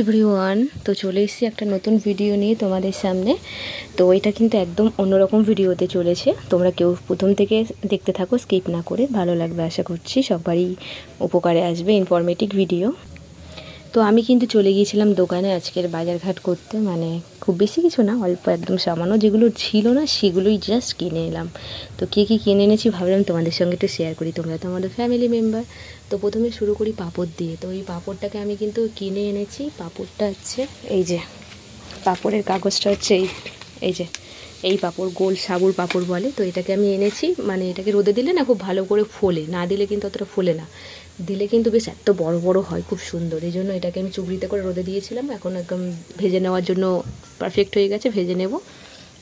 Everyone, তো চলে এসেছি একটা নতুন ভিডিও নিয়ে তোমাদের সামনে। তো এটা কিন্তু একদম অন্যরকম ভিডিওতে চলেছে, তোমরা কেউ প্রথম থেকে দেখতে থাকো, স্কিপ না করে। ভালো লাগবে আশা করছি, সবারই উপকারে আসবে ইনফরমেটিভ ভিডিও। তো আমি কিন্তু চলে গিয়েছিলাম দোকানে আজকের বাজারঘাট করতে, মানে খুব বেশি কিছু না, অল্প একদম সামান্য যেগুলো ছিল না সেগুলোই জাস্ট কিনে এলাম। তো কী কী কিনে এনেছি ভাবলাম তোমাদের সঙ্গে একটু শেয়ার করি, তোমরা তো আমাদের ফ্যামিলি মেম্বার। তো প্রথমে শুরু করি পাঁপড় দিয়ে। তো এই পাঁপড়টাকে আমি কিন্তু কিনে এনেছি। পাঁপড়টা হচ্ছে এই যে, পাঁপড়ের কাগজটা হচ্ছে এই যে এই পাঁপড়, গোল সাবুর পাঁপড় বলে। তো এটাকে আমি এনেছি, মানে এটাকে রোদে দিলে না খুব ভালো করে ফোলে, না দিলে কিন্তু অতটা ফোলে না, দিলে কিন্তু বেশ এত বড় বড় হয়, খুব সুন্দর। এই জন্য এটাকে আমি চুবড়িতে করে রোদে দিয়েছিলাম, এখন একদম ভেজে নেওয়ার জন্য পারফেক্ট হয়ে গেছে, ভেজে নেব।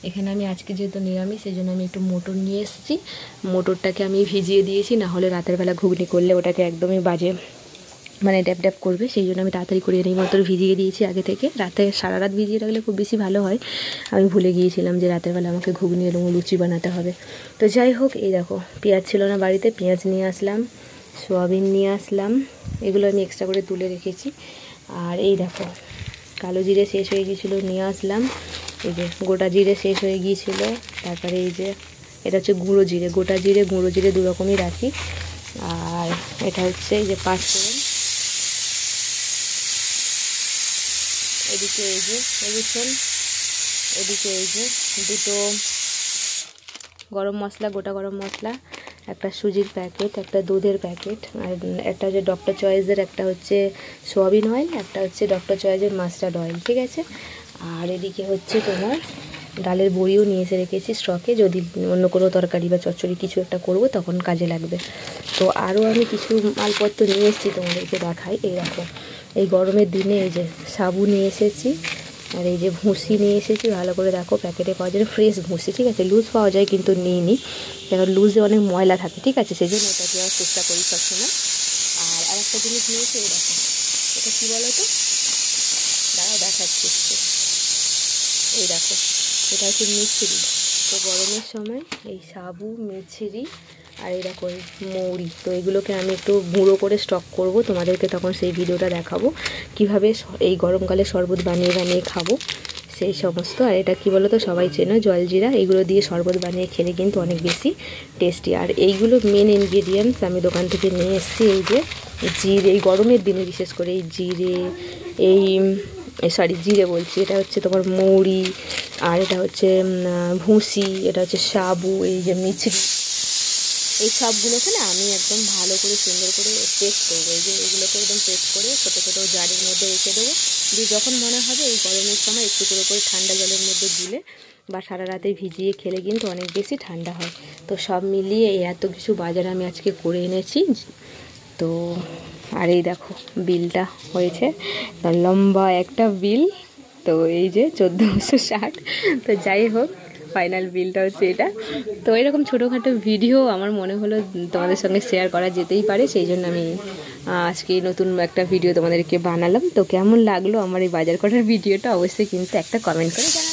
এখানে আমি আজকে যেহেতু নিরামিষ সেই জন্য আমি একটু মটর নিয়ে এসেছি। মটরটাকে আমি ভিজিয়ে দিয়েছি, না হলে রাতের বেলা ঘুগনি করলে ওটাকে একদমই বাজে, মানে ড্যাপ ড্যাপ করবে, সেই জন্য আমি তাড়াতাড়ি করে এই মটর ভিজিয়ে দিয়েছি আগে থেকে। রাতে সারা রাত ভিজিয়ে রাখলে খুব বেশি ভালো হয়। আমি ভুলে গিয়েছিলাম যে রাতের বেলা আমাকে ঘুগনি এবং লুচি বানাতে হবে। তো যাই হোক, এই দেখো পেঁয়াজ ছিল না বাড়িতে, পেঁয়াজ নিয়ে আসলাম, সোয়াবিন নিয়ে আসলাম, এগুলো আমি এক্সট্রা করে তুলে রেখেছি। আর এই দেখো কালো জিরে শেষ হয়ে গিয়েছিলো, নিয়ে আসলাম। এই যে গোটা জিরে শেষ হয়ে গিয়েছিল, তারপরে এই যে এটা হচ্ছে গুঁড়ো জিরে, গোটা জিরে গুঁড়ো জিরে দু রকমই রাখি। আর এটা হচ্ছে এই যে পাঁচফোড়ন, এদিকে এই যে রসুন, এদিকে এই যে দুটো গরম মশলা, গোটা গরম মশলা, একটা সুজির প্যাকেট, একটা দুধের প্যাকেট, আর একটা হচ্ছে ডক্টর চয়েসের, একটা হচ্ছে সোয়াবিন অয়েল, একটা হচ্ছে ডক্টর চয়েসের মাস্টার্ড অয়েল, ঠিক আছে। আর এদিকে হচ্ছে তোমার ডালের বড়িও নিয়ে এসে রেখেছি স্টকে, যদি অন্য কোনো তরকারি বা চচ্চড়ি কিছু একটা করব তখন কাজে লাগবে। তো আরও আমি কিছু মালপত্র নিয়ে এসেছি, তোমাদেরকে দেখাই। এই দেখো এই গরমের দিনে এই যে সাবু নিয়ে এসেছি, আর এই যে ভুসি নিয়ে এসেছি। ভালো করে দেখো প্যাকেটে পাওয়া যায় ফ্রেশ ভুসি, ঠিক আছে, লুজ পাওয়া যায় কিন্তু নিইনি, কারণ লুজে অনেক ময়লা থাকে, ঠিক আছে, সেই জন্য এটা দেওয়ার চেষ্টা করি সবসময়। আর আরেকটা জিনিস নিয়েছি, এই দেখো এটা কী বলো তো, দাঁড়াও দেখাচ্ছি একটু। এই দেখো এটা হচ্ছে মিছরি। তো গরমের সময় এই সাবু, মিছরি আর এই দেখো মৌরি, তো এগুলোকে আমি একটু গুঁড়ো করে স্টক করব, তোমাদেরকে তখন সেই ভিডিওটা দেখাবো কীভাবে এই গরমকালে শরবত বানিয়ে বানিয়ে খাবো সেই সমস্ত। আর এটা কী বলো তো, সবাই চেনো জলজিরা, এইগুলো দিয়ে শরবত বানিয়ে খেলে কিন্তু অনেক বেশি টেস্টি। আর এইগুলো মেন ইনগ্রিডিয়েন্টস আমি দোকান থেকে নিয়ে এসেছি। এই যে জিরে, এই গরমের দিনে বিশেষ করে এই জিরে, এই জিরে বলছি, এটা হচ্ছে তোমার মৌরি, আর এটা হচ্ছে ভুসি, এটা হচ্ছে সাবু, এই যে মিছরি, এই সবগুলোকে না আমি একদম ভালো করে সুন্দর করে পেস্ট করবো। এই যে এগুলোকে একদম পেস্ট করে ছোটো ছোটো জারের মধ্যে রেখে দেবো, দিয়ে যখন মনে হবে এই গরমের সময় একটু করে ঠান্ডা জলের মধ্যে দিলে বা সারা রাতে ভিজিয়ে খেলে কিন্তু অনেক বেশি ঠান্ডা হয়। তো সব মিলিয়ে এই এত কিছু বাজার আমি আজকে করে এনেছি। তো আর এই দেখো বিলটা হয়েছে, লম্বা একটা বিল। তো এই যে 1460। তো যাই হোক, ফাইনাল বিলটা হচ্ছে এটা। তো এরকম ছোটোখাটো ভিডিও আমার মনে হলো তোমাদের সঙ্গে শেয়ার করা যেতেই পারে, সেই জন্য আমি আজকে নতুন একটা ভিডিও তোমাদেরকে বানালাম। তো কেমন লাগলো আমার এই বাজার করার ভিডিওটা অবশ্যই কিন্তু একটা কমেন্ট করে জানাবে।